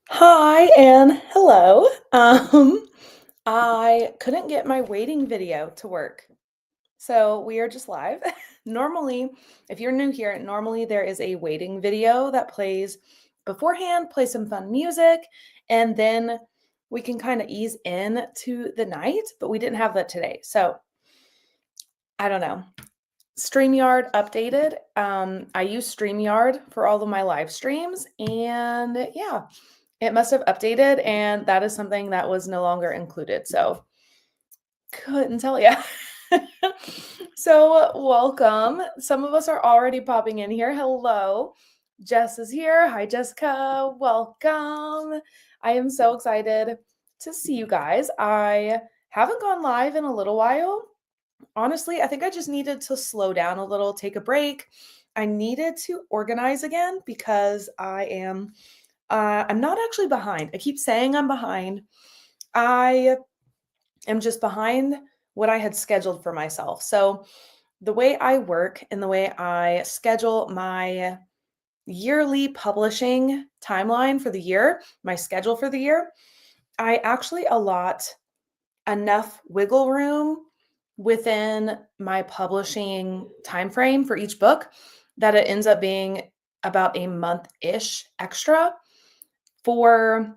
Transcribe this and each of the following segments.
Hi and hello. I couldn't get my waiting video to work. So we are just live. Normally, if you're new here, normally there is a waiting video that plays beforehand, play some fun music, and then we can kind of ease in to the night, but we didn't have that today. So I don't know. StreamYard updated. I use StreamYard for all of my live streams, and yeah, it must have updated, and that is something that was no longer included. So couldn't tell you. So welcome. Some of us are already popping in here. Hello. Jess is here. Hi, Jessica. Welcome. I am so excited to see you guys. I haven't gone live in a little while. Honestly, I think I just needed to slow down a little, take a break. I needed to organize again because I'm not actually behind. I keep saying I'm behind. I am just behind what I had scheduled for myself. So the way I work and the way I schedule my yearly publishing timeline for the year, my schedule for the year, I actually allot enough wiggle room within my publishing time frame for each book that it ends up being about a month-ish extra for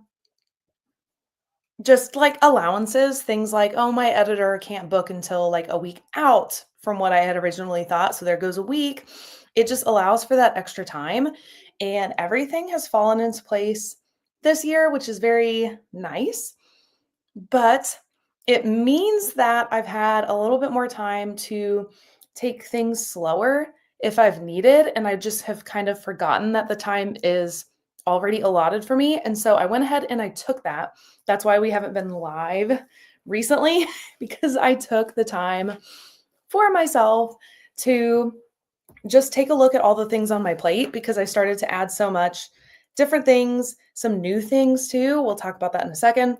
just like allowances, things like, oh, my editor can't book until like a week out from what I had originally thought. So there goes a week. It just allows for that extra time. And everything has fallen into place this year, which is very nice. But it means that I've had a little bit more time to take things slower if I've needed. And I just have kind of forgotten that the time is already allotted for me. And so I went ahead and I took that. That's why we haven't been live recently, because I took the time for myself to just take a look at all the things on my plate because I started to add so much different things, some new things too. We'll talk about that in a second.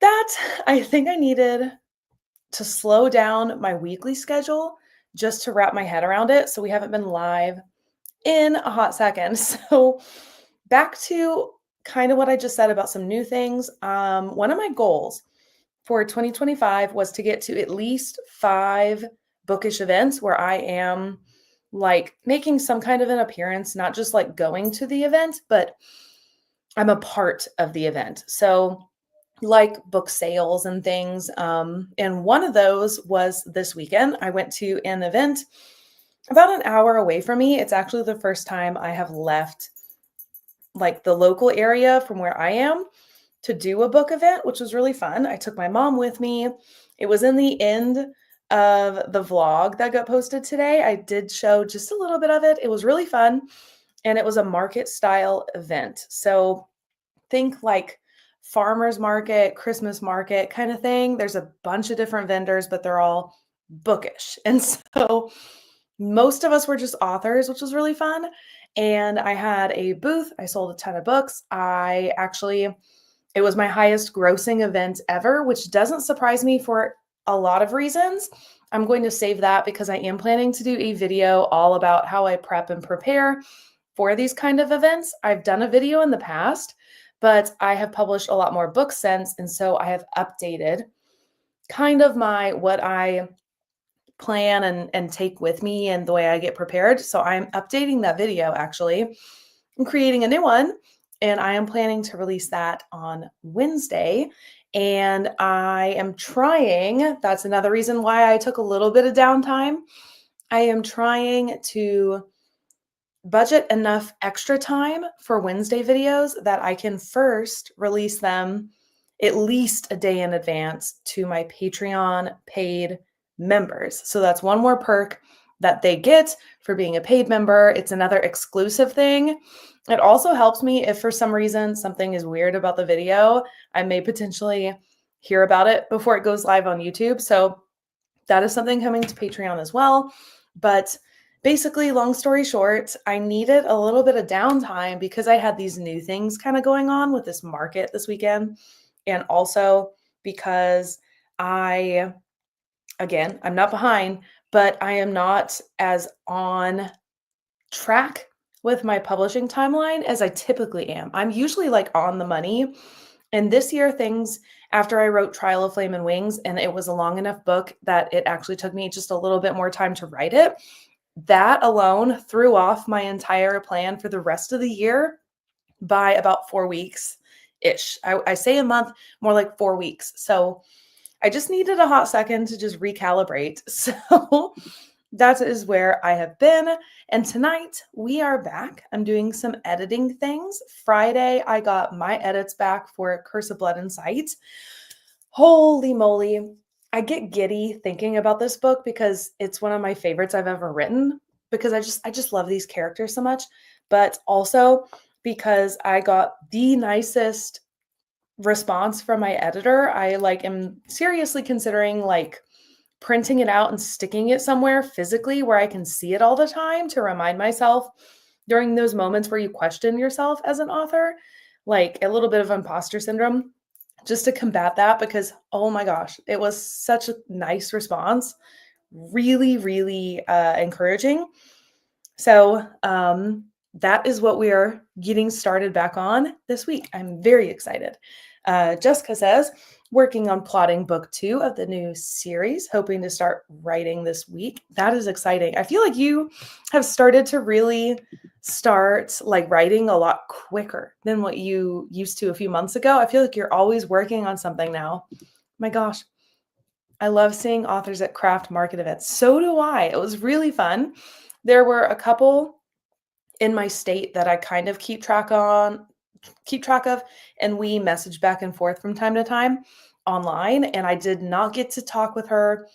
That I think I needed to slow down my weekly schedule just to wrap my head around it. So we haven't been live in a hot second. So back to kind of what I just said about some new things. One of my goals for 2025 was to get to at least 5 bookish events where I am like making some kind of an appearance, not just like going to the event, but I'm a part of the event. So like book sales and things. And one of those was this weekend. I went to an event about an hour away from me. It's actually the first time I have left like the local area from where I am to do a book event, which was really fun. I took my mom with me. It was in the end of the vlog that got posted today. I did show just a little bit of it. It was really fun. And it was a market style event. So think like farmers market, Christmas market kind of thing. There's a bunch of different vendors, but they're all bookish. And so most of us were just authors, which was really fun. And I had a booth. I sold a ton of books. It was my highest grossing event ever, which doesn't surprise me for a lot of reasons. I'm going to save that because I am planning to do a video all about how I prep and prepare for these kind of events. I've done a video in the past, but I have published a lot more books since. And so I have updated kind of what I plan and take with me and the way I get prepared. So I'm updating that video actually. I'm creating a new one and I am planning to release that on Wednesday. And I am trying, that's another reason why I took a little bit of downtime. I am trying to budget enough extra time for Wednesday videos that I can first release them at least a day in advance to my Patreon paid members. So that's one more perk that they get for being a paid member. It's another exclusive thing. It also helps me if for some reason something is weird about the video, I may potentially hear about it before it goes live on YouTube. So that is something coming to Patreon as well. But basically, long story short, I needed a little bit of downtime because I had these new things kind of going on with this market this weekend. And also because again, I'm not behind, but I am not as on track with my publishing timeline as I typically am. I'm usually like on the money. And this year, things after I wrote Trial of Flame and Wings, and it was a long enough book that it actually took me just a little bit more time to write it. That alone threw off my entire plan for the rest of the year by about 4 weeks ish. I say a month, more like 4 weeks. So I just needed a hot second to just recalibrate. So that is where I have been. And tonight we are back. I'm doing some editing things. Friday, I got my edits back for Curse of Blood and Sight. Holy moly. I get giddy thinking about this book because it's one of my favorites I've ever written because I just love these characters so much, but also because I got the nicest response from my editor. I like am seriously considering like printing it out and sticking it somewhere physically where I can see it all the time to remind myself during those moments where you question yourself as an author, like a little bit of imposter syndrome, just to combat that because oh my gosh, it was such a nice response. Really, really encouraging. So that is what we are getting started back on this week. I'm very excited. Jessica says, working on plotting book 2 of the new series, hoping to start writing this week. That is exciting. I feel like you have started to really start like writing a lot quicker than what you used to a few months ago. I feel like you're always working on something now. My gosh, I love seeing authors at craft market events. So do I. It was really fun. There were a couple in my state that I kind of keep track of, and we message back and forth from time to time online, and I did not get to talk with her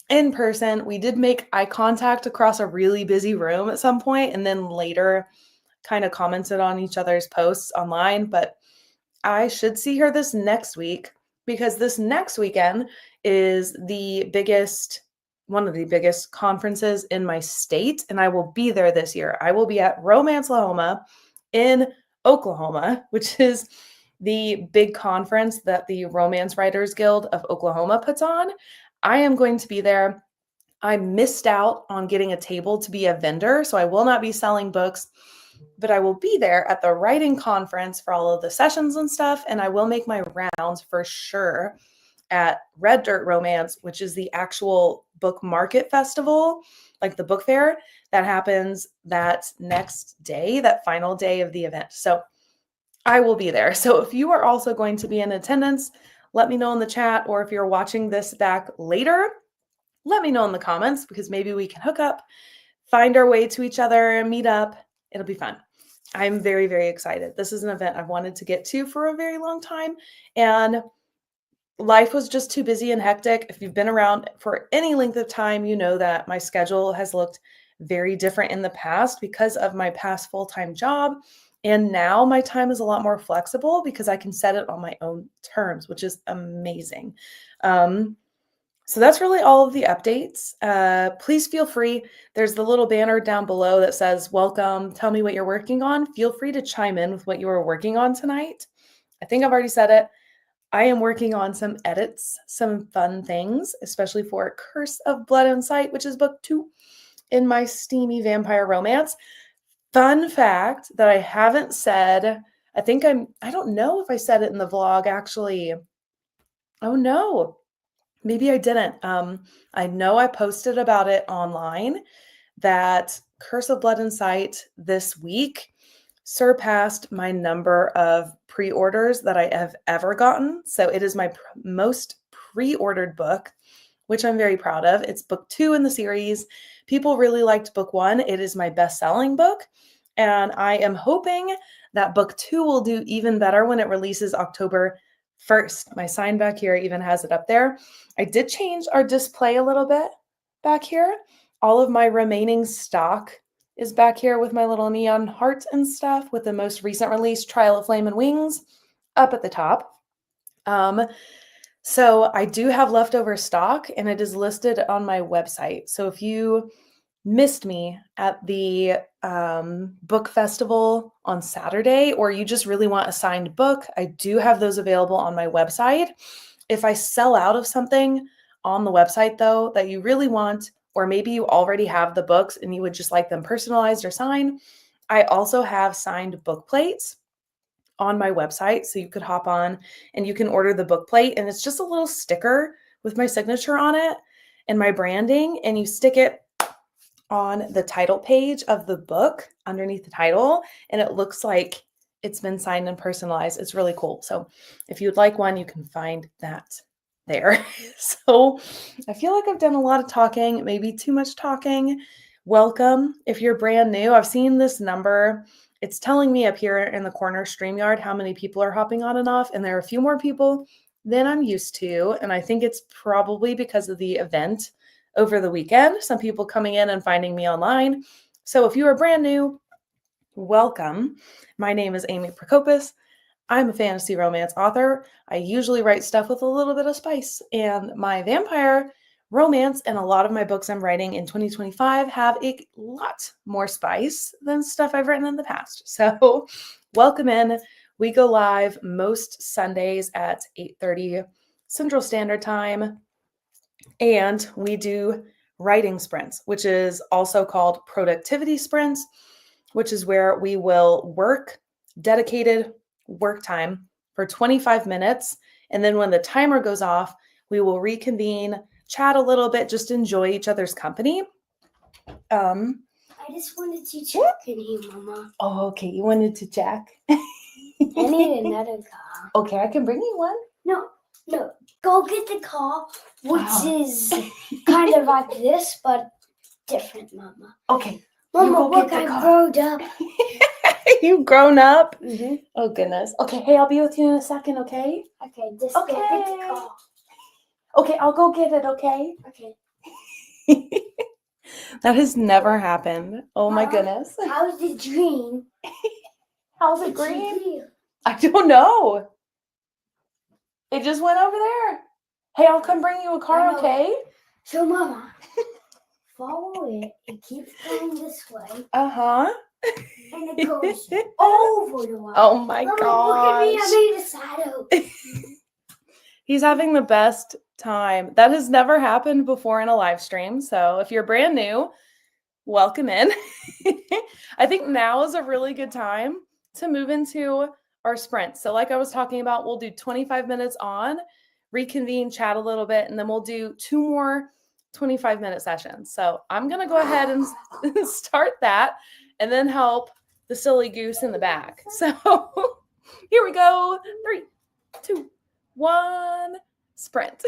in person. We did make eye contact across a really busy room at some point, and then later kind of commented on each other's posts online, but I should see her this next week because this next weekend is one of the biggest conferences in my state, and I will be there this year. I will be at Romance-lahoma in Oklahoma, which is the big conference that the Romance Writers Guild of Oklahoma puts on. I am going to be there. I missed out on getting a table to be a vendor, so I will not be selling books, but I will be there at the writing conference for all of the sessions and stuff, and I will make my rounds for sure at Red Dirt Romance, which is the actual book market festival, like the book fair that happens that next day, that final day of the event. So I will be there. So if you are also going to be in attendance, let me know in the chat, or if you're watching this back later, let me know in the comments because maybe we can hook up, find our way to each other, meet up. It'll be fun. I'm very, very excited. This is an event I've wanted to get to for a very long time, and life was just too busy and hectic. If you've been around for any length of time, you know that my schedule has looked very different in the past because of my past full-time job. And now my time is a lot more flexible because I can set it on my own terms, which is amazing. So that's really all of the updates. Please feel free. There's the little banner down below that says, welcome, tell me what you're working on. Feel free to chime in with what you are working on tonight. I think I've already said it. I am working on some edits, some fun things, especially for Curse of Blood and Sight, which is book 2 in my steamy vampire romance. Fun fact that I haven't said, I don't know if I said it in the vlog actually. Oh no, maybe I didn't. I know I posted about it online that Curse of Blood and Sight this week surpassed my number of pre-orders that I have ever gotten. So it is my most pre-ordered book, which I'm very proud of. It's book 2 in the series. People really liked book 1. It is my best-selling book. And I am hoping that book 2 will do even better when it releases October 1st. My sign back here even has it up there. I did change our display a little bit back here. All of my remaining stock is back here with my little neon heart and stuff, with the most recent release, Trial of Flame and Wings, up at the top. So I do have leftover stock, and it is listed on my website. So if you missed me at the book festival on Saturday, or you just really want a signed book, I do have those available on my website. If I sell out of something on the website, though, that you really want, or maybe you already have the books and you would just like them personalized or signed, I also have signed book plates on my website. So you could hop on and you can order the book plate, and it's just a little sticker with my signature on it and my branding, and you stick it on the title page of the book underneath the title, and it looks like it's been signed and personalized. It's really cool. So if you'd like one, you can find that there. So I feel like I've done a lot of talking, maybe too much talking. Welcome. If you're brand new, I've seen this number. It's telling me up here in the corner StreamYard how many people are hopping on and off, and there are a few more people than I'm used to. And I think it's probably because of the event over the weekend, some people coming in and finding me online. So if you are brand new, welcome. My name is Amy Prokopis. I'm a fantasy romance author. I usually write stuff with a little bit of spice, and my vampire romance and a lot of my books I'm writing in 2025 have a lot more spice than stuff I've written in the past. So welcome in. We go live most Sundays at 8:30 Central Standard Time. And we do writing sprints, which is also called productivity sprints, which is where we will work dedicated work time for 25 minutes. And then when the timer goes off, we will reconvene, chat a little bit, just enjoy each other's company. I just wanted to check in here, Mama. Oh, okay. You wanted to check? I need another car. Okay, I can bring you one. No. Go get the car, which is kind of like this, but different, Mama. Okay. Mama, look, I grown up. You've grown up? Mm-hmm. Oh, goodness. Okay, hey, I'll be with you in a second, okay? Okay, just go get the car. Okay, I'll go get it, okay? Okay. That has never happened. Oh, my goodness. How's the green? How's it green? I don't know. It just went over there. Hey, I'll come bring you a car, okay? So, Mama, follow it. It keeps going this way. Uh-huh. And it goes over the wall. Oh, my Mama, gosh. look at me. I made a shadow. He's having the best time. That has never happened before in a live stream. So if you're brand new, welcome in. I think now is a really good time to move into our sprint. So like I was talking about, we'll do 25 minutes on, reconvene, chat a little bit, and then we'll do 2 more 25-minute sessions. So I'm going to go ahead and start that and then help the silly goose in the back. So here we go. 3, 2, 1, sprint.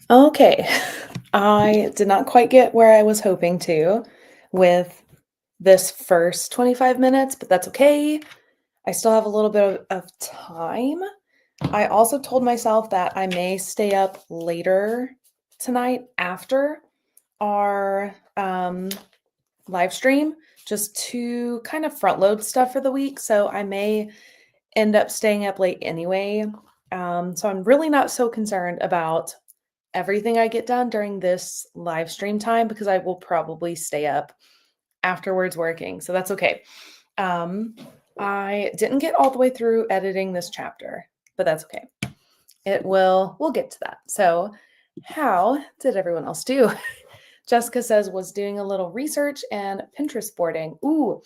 Okay. I did not quite get where I was hoping to with this first 25 minutes, but that's okay. I still have a little bit of time. I also told myself that I may stay up later tonight after our live stream just to kind of front load stuff for the week. So I may end up staying up late anyway. So I'm really not so concerned about everything I get done during this live stream time because I will probably stay up afterwards working. So that's okay. Um, I didn't get all the way through editing this chapter, but that's okay. We'll get to that. So, how did everyone else do? Jessica says was doing a little research and Pinterest boarding. Ooh,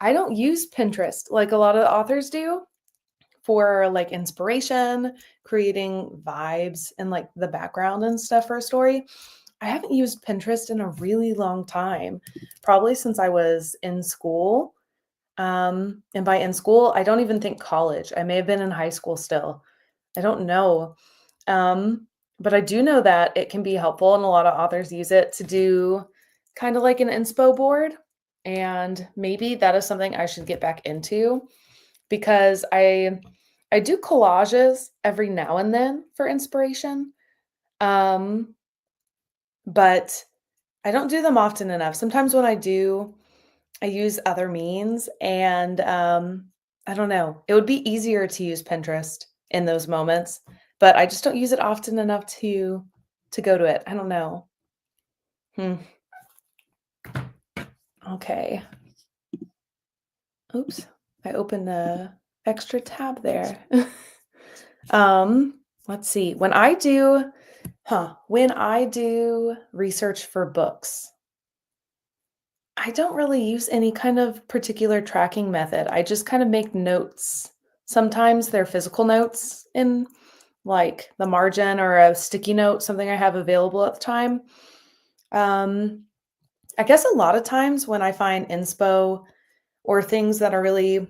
I don't use Pinterest like a lot of the authors do for like inspiration, creating vibes and like the background and stuff for a story. I haven't used Pinterest in a really long time, probably since I was in school. And by in school, I don't even think college. I may have been in high school still. I don't know. Um, but I do know that it can be helpful, and a lot of authors use it to do kind of like an inspo board. And maybe that is something I should get back into because I do collages every now and then for inspiration. Um, but I don't do them often enough. Sometimes when I do, I use other means and I don't know. It would be easier to use Pinterest in those moments, but I just don't use it often enough to go to it. I don't know. Hmm. Okay. Oops. I opened a extra tab there. Let's see. When I do research for books, I don't really use any kind of particular tracking method. I just kind of make notes. Sometimes they're physical notes in like the margin or a sticky note, something I have available at the time. Um, I guess a lot of times when I find inspo or things that are really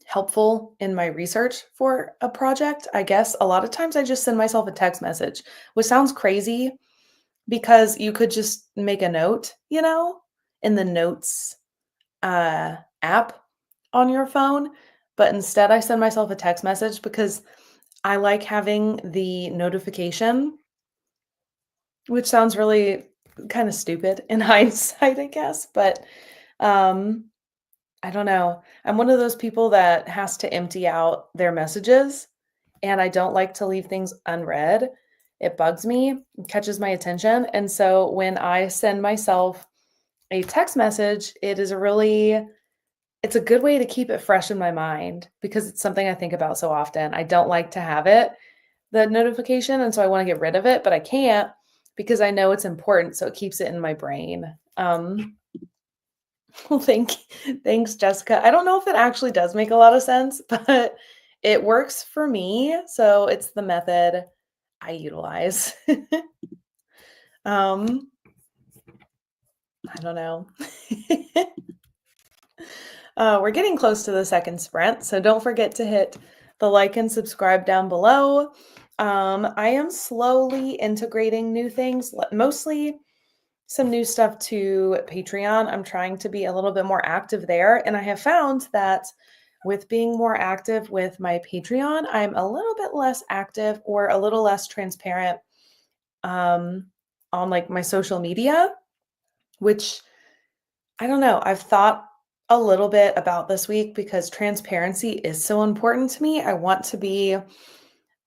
helpful in my research for a project, I guess a lot of times I just send myself a text message, which sounds crazy because you could just make a note, in the notes app on your phone. But instead, I send myself a text message because I like having the notification, which sounds really kind of stupid in hindsight, I guess. But um, I don't know. I'm one of those people that has to empty out their messages, and I don't like to leave things unread. It bugs me, catches my attention. And so when I send myself a text message, it's a good way to keep it fresh in my mind because it's something I think about so often. I don't like to have it, the notification, and so I want to get rid of it, but I can't because I know it's important, so it keeps it in my brain. Well, thanks, Jessica. I don't know if it actually does make a lot of sense, but it works for me, so it's the method I utilize. um, I don't know. We're getting close to the second sprint, so don't forget to hit the like and subscribe down below. I am slowly integrating new things, mostly some new stuff to Patreon. I'm trying to be a little bit more active there, and I have found that with being more active with my Patreon, I'm a little bit less active or a little less transparent um, on like my social media, which I don't know. I've thought a little bit about this week because transparency is so important to me. I want to be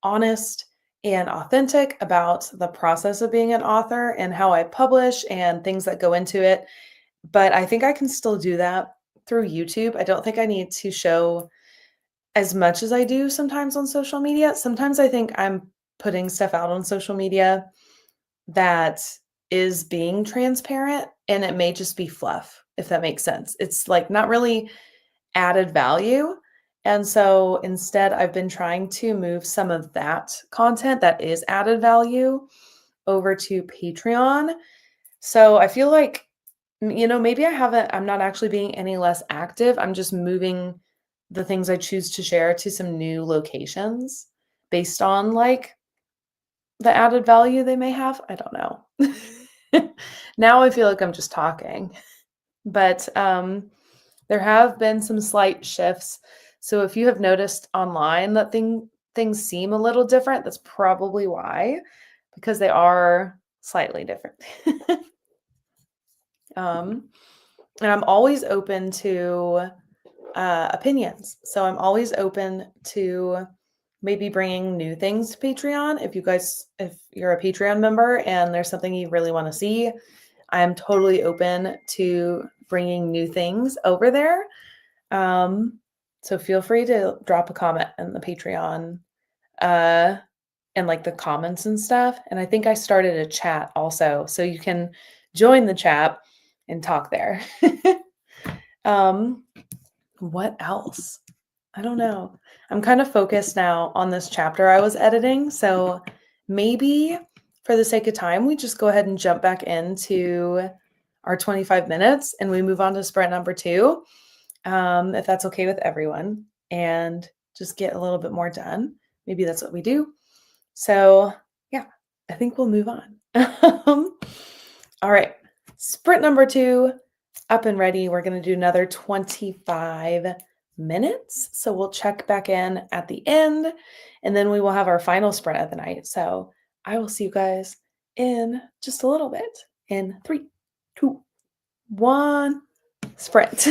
honest and authentic about the process of being an author and how I publish and things that go into it. But I think I can still do that through YouTube. I don't think I need to show as much as I do sometimes on social media. Sometimes I think I'm putting stuff out on social media that is being transparent and it may just be fluff, if that makes sense. It's like not really added value. And so instead, I've been trying to move some of that content that is added value over to Patreon. So I feel like, maybe I'm not actually being any less active. I'm just moving the things I choose to share to some new locations based on like the added value they may have. I don't know. Now I feel like I'm just talking. But there have been some slight shifts. So if you have noticed online that things seem a little different, that's probably why, because they are slightly different. And I'm always open to opinions. So I'm always open to maybe bringing new things to Patreon. If you're a Patreon member and there's something you really want to see, I'm totally open to bringing new things over there. So feel free to drop a comment in the Patreon, and like the comments and stuff. And I think I started a chat also, so you can join the chat and talk there. What else? I don't know. I'm kind of focused now on this chapter I was editing. So maybe for the sake of time, we just go ahead and jump back into our 25 minutes and we move on to sprint number 2, if that's okay with everyone, and just get a little bit more done. Maybe that's what we do. So yeah, I think we'll move on. All right. Sprint number 2, up and ready. We're going to do another 25 minutes. So we'll check back in at the end and then we will have our final sprint of the night. So I will see you guys in just a little bit in 3, 2, 1, sprint.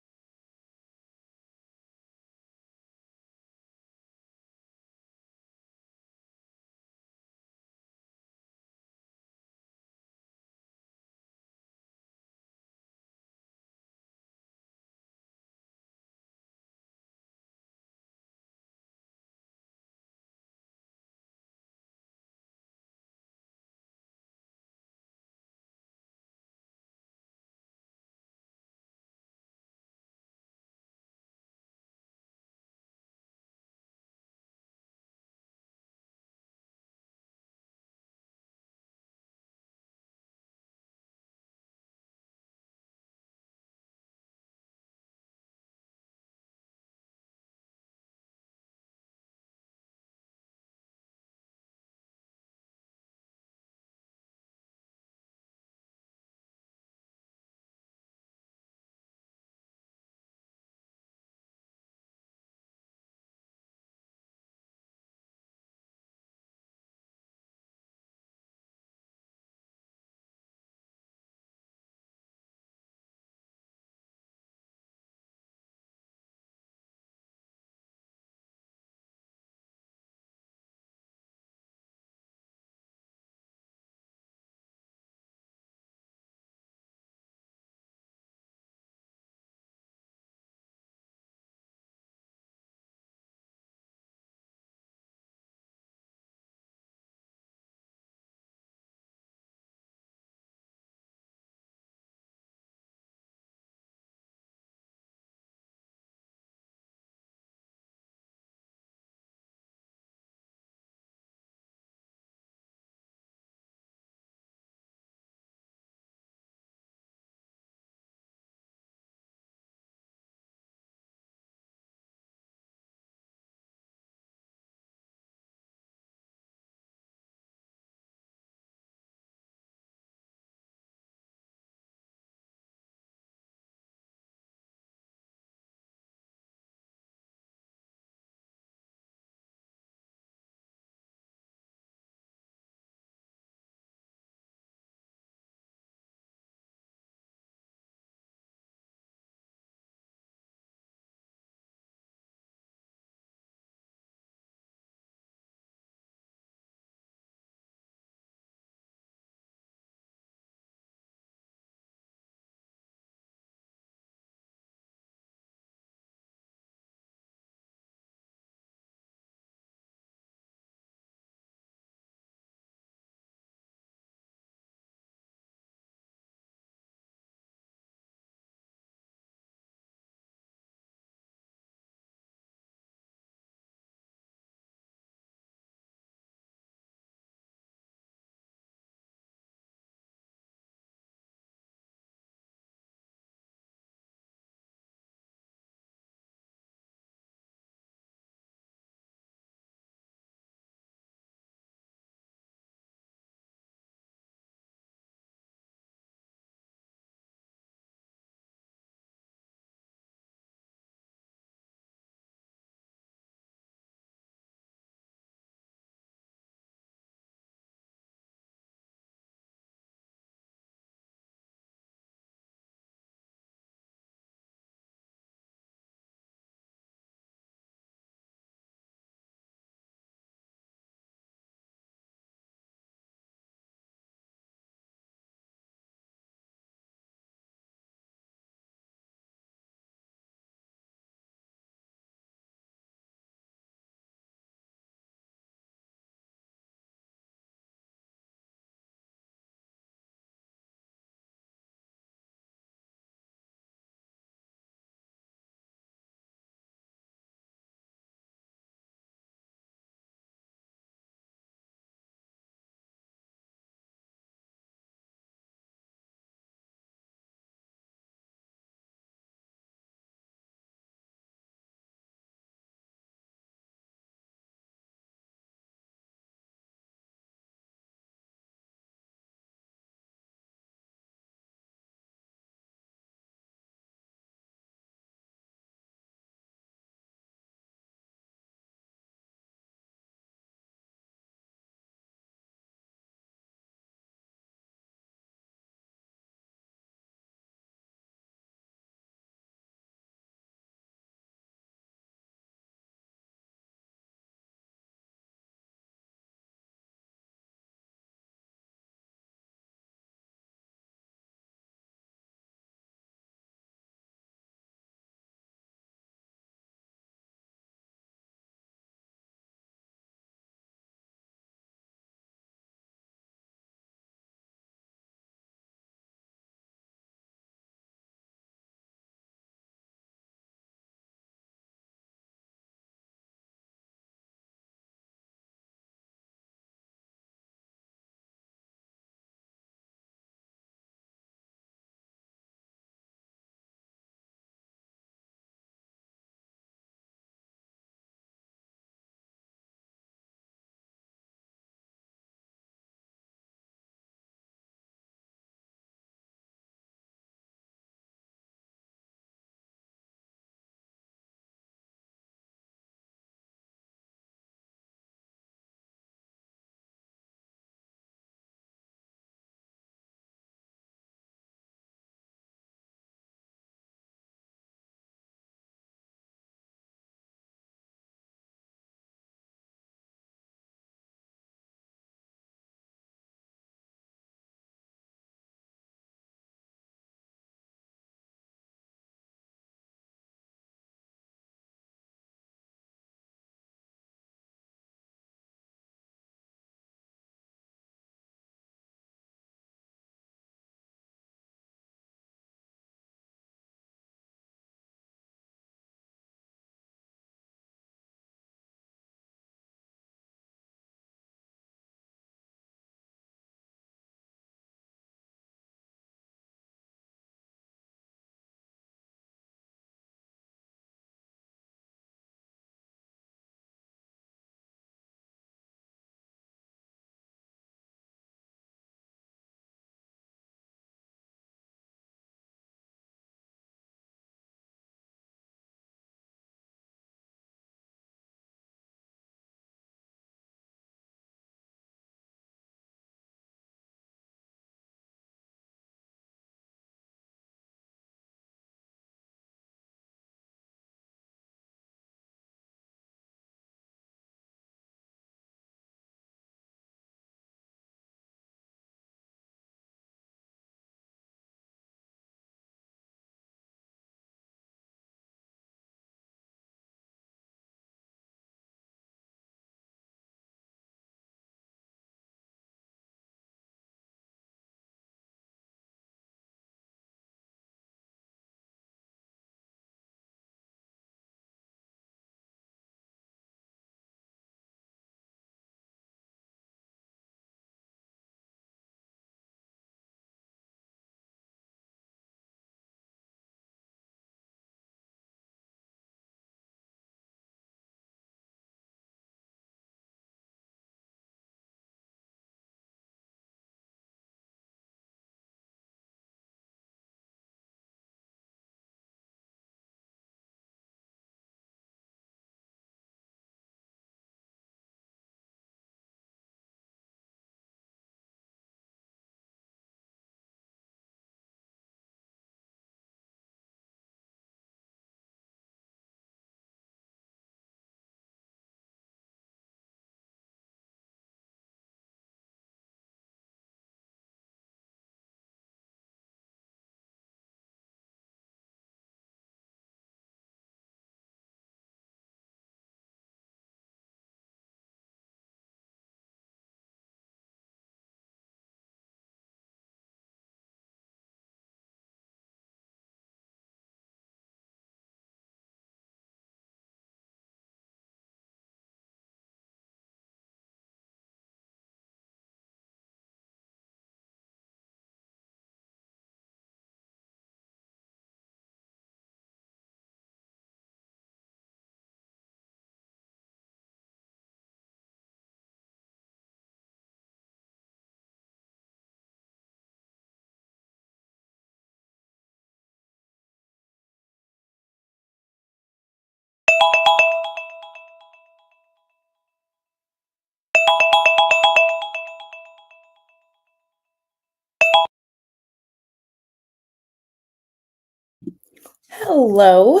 Hello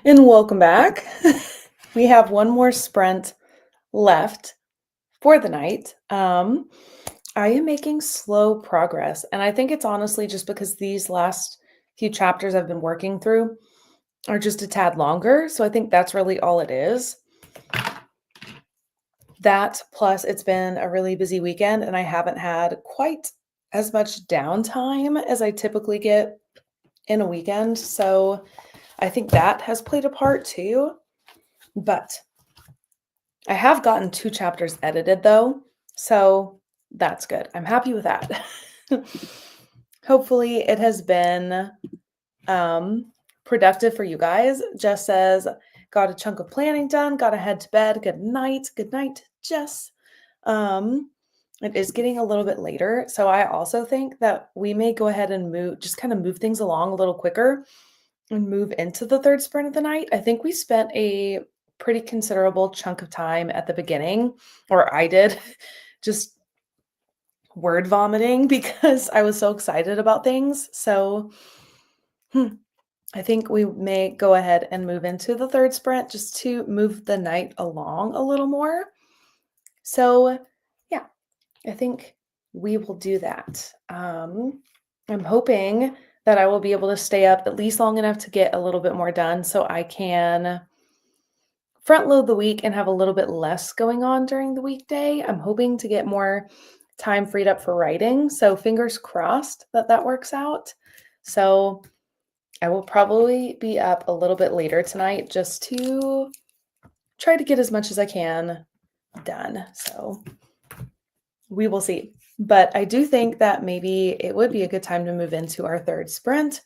and welcome back. We have one more sprint left for the night. I am making slow progress, and I think it's honestly just because these last few chapters I've been working through are just a tad longer. So I think that's really all it is. That plus it's been a really busy weekend, and I haven't had quite as much downtime as I typically get in a weekend. So I think that has played a part too. But I have gotten 2 chapters edited though, so that's good. I'm happy with that. Hopefully it has been productive for you guys. Jess says, got a chunk of planning done, gotta head to bed. Good night. Good night, Jess. It is getting a little bit later, so I also think that we may go ahead and just kind of move things along a little quicker and move into the third sprint of the night. I think we spent a pretty considerable chunk of time at the beginning, or I did, just word vomiting because I was so excited about things. So I think we may go ahead and move into the third sprint just to move the night along a little more. So, yeah, I think we will do that. I'm hoping that I will be able to stay up at least long enough to get a little bit more done so I can front load the week and have a little bit less going on during the weekday. I'm hoping to get more time freed up for writing. So fingers crossed that that works out. So I will probably be up a little bit later tonight just to try to get as much as I can done. So we will see. But I do think that maybe it would be a good time to move into our third sprint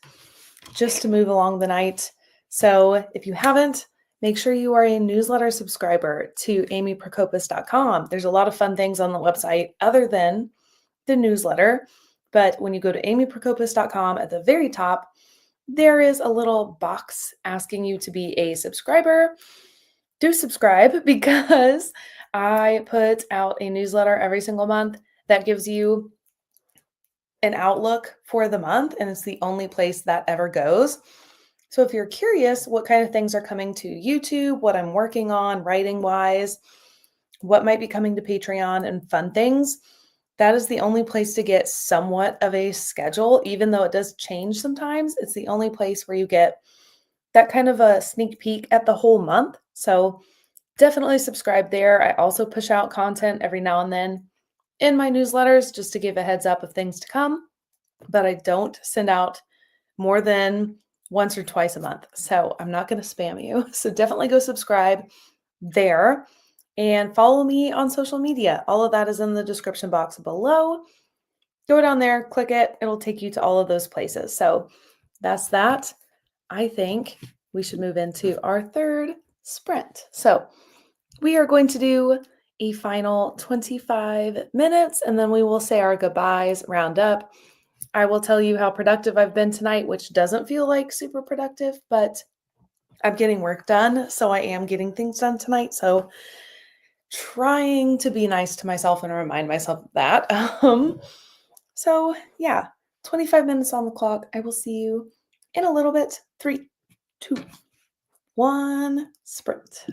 just to move along the night. So if you haven't, make sure you are a newsletter subscriber to amyprokopis.com. There's a lot of fun things on the website other than the newsletter. But when you go to amyprokopis.com at the very top, there is a little box asking you to be a subscriber. Do subscribe because I put out a newsletter every single month that gives you an outlook for the month, and it's the only place that ever goes. So if you're curious what kind of things are coming to YouTube, what I'm working on writing wise, what might be coming to Patreon and fun things, that is the only place to get somewhat of a schedule, even though it does change sometimes. It's the only place where you get that kind of a sneak peek at the whole month. So definitely subscribe there. I also push out content every now and then in my newsletters just to give a heads up of things to come, but I don't send out more than once or twice a month. So I'm not going to spam you. So definitely go subscribe there and follow me on social media. All of that is in the description box below. Go down there, click it. It'll take you to all of those places. So that's that. I think we should move into our third sprint. So we are going to do a final 25 minutes and then we will say our goodbyes, round up. I will tell you how productive I've been tonight, which doesn't feel like super productive, but I'm getting work done. So I am getting things done tonight. So trying to be nice to myself and remind myself of that. So yeah, 25 minutes on the clock. I will see you in a little bit. 3, 2, 1, sprint.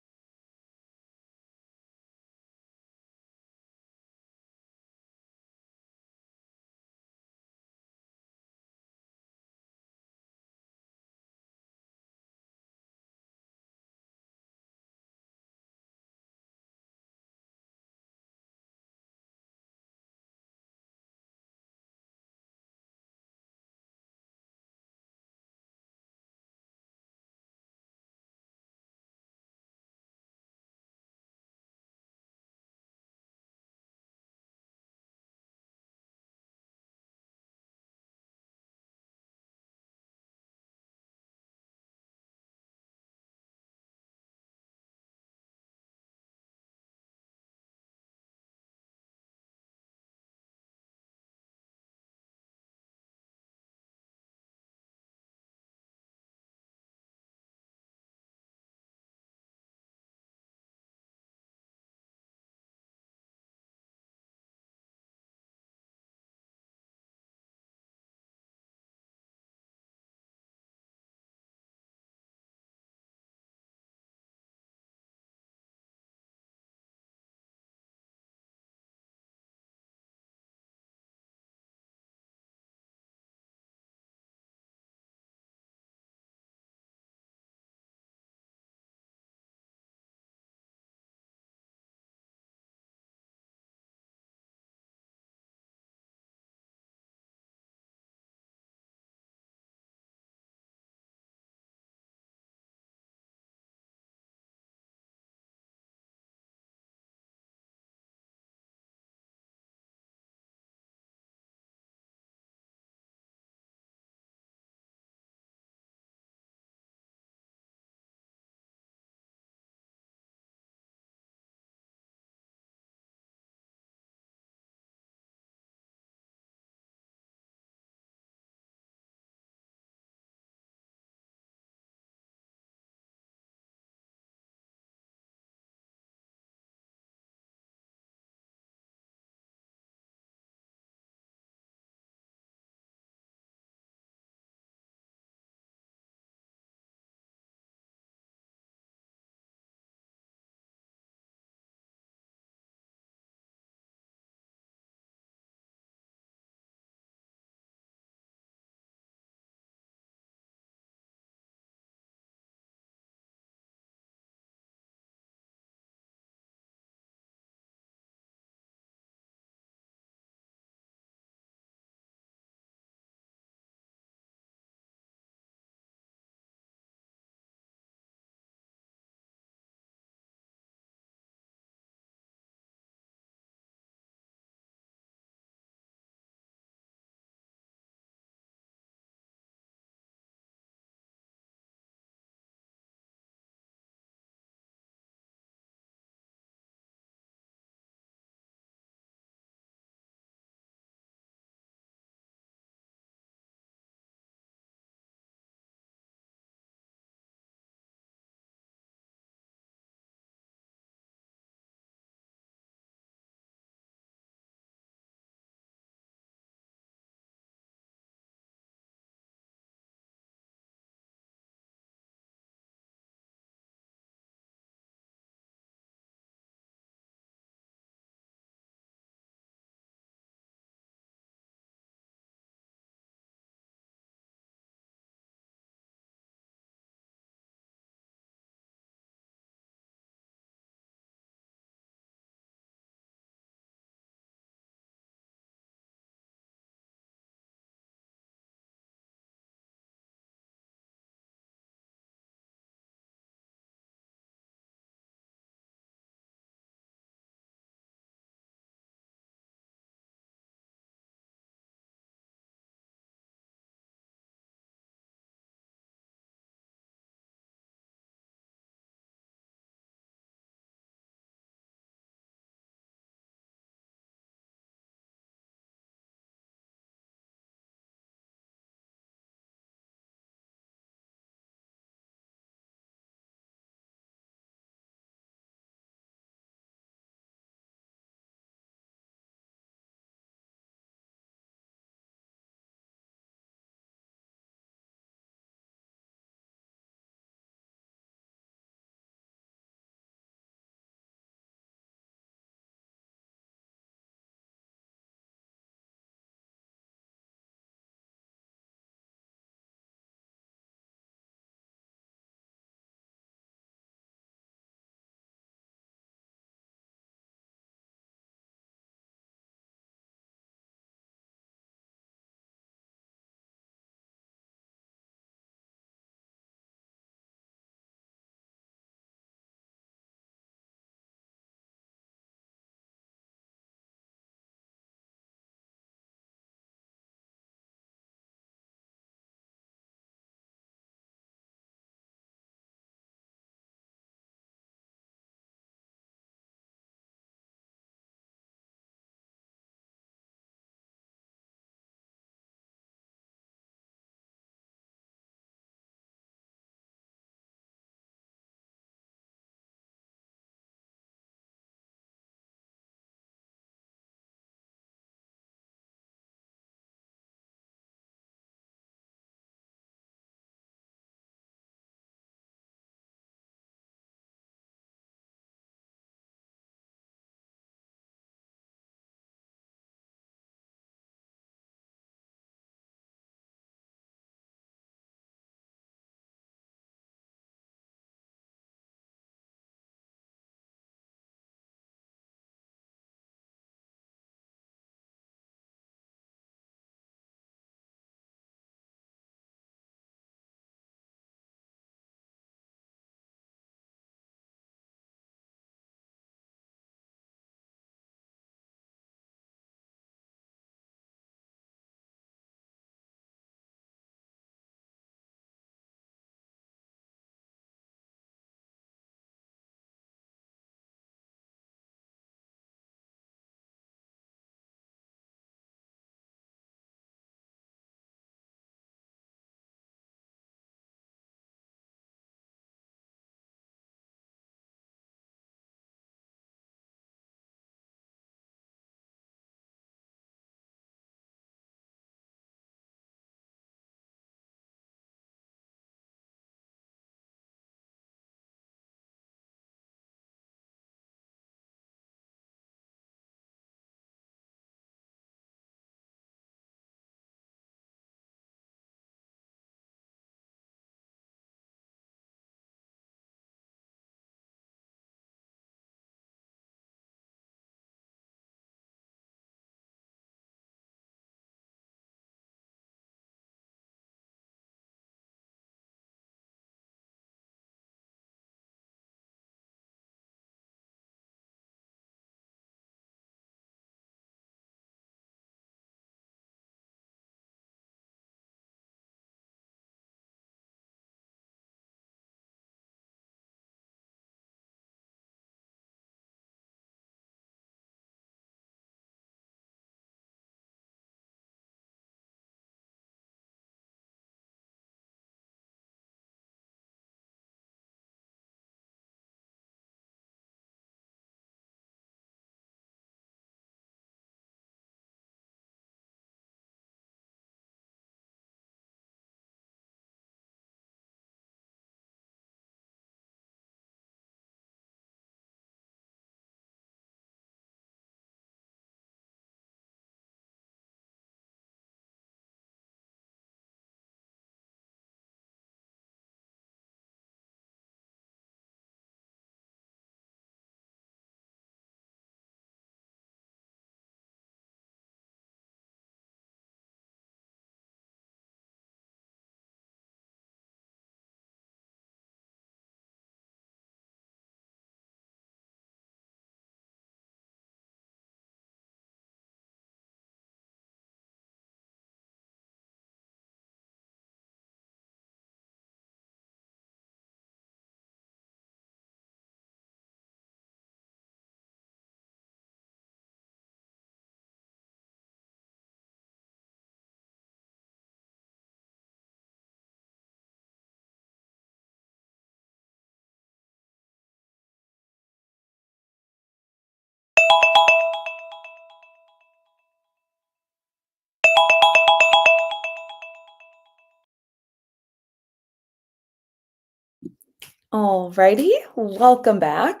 Alrighty, welcome back.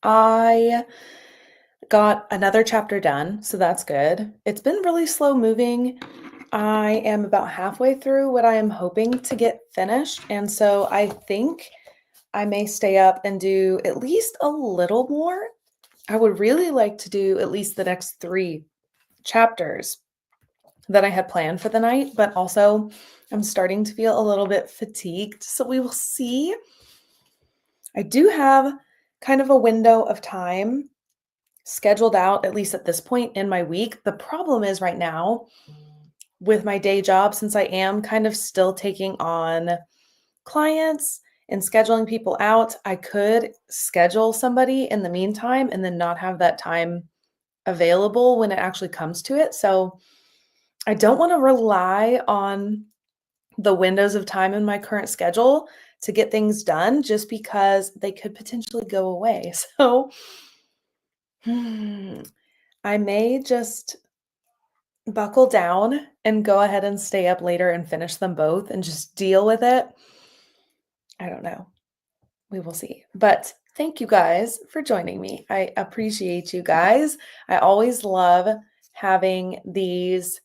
I got another chapter done, so that's good. It's been really slow moving. I am about halfway through what I am hoping to get finished, and so I think I may stay up and do at least a little more. I would really like to do at least the next 3 chapters that I had planned for the night, but also I'm starting to feel a little bit fatigued, so we will see. I do have kind of a window of time scheduled out, at least at this point in my week. The problem is right now with my day job, since I am kind of still taking on clients and scheduling people out, I could schedule somebody in the meantime and then not have that time available when it actually comes to it. So I don't want to rely on the windows of time in my current schedule to get things done just because they could potentially go away. So I may just buckle down and go ahead and stay up later and finish them both and just deal with it. I don't know. We will see. But thank you guys for joining me. I appreciate you guys. I always love having these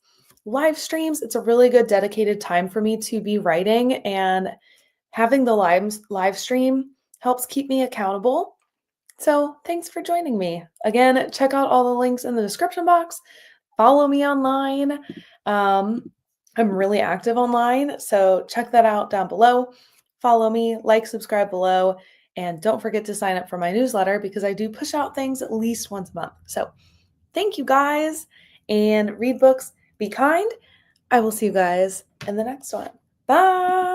live streams. It's a really good dedicated time for me to be writing, and having the live stream helps keep me accountable. So thanks for joining me. Again, check out all the links in the description box. Follow me online. I'm really active online, so check that out down below. Follow me, like, subscribe below, and don't forget to sign up for my newsletter because I do push out things at least once a month. So thank you guys, and read books, be kind. I will see you guys in the next one. Bye.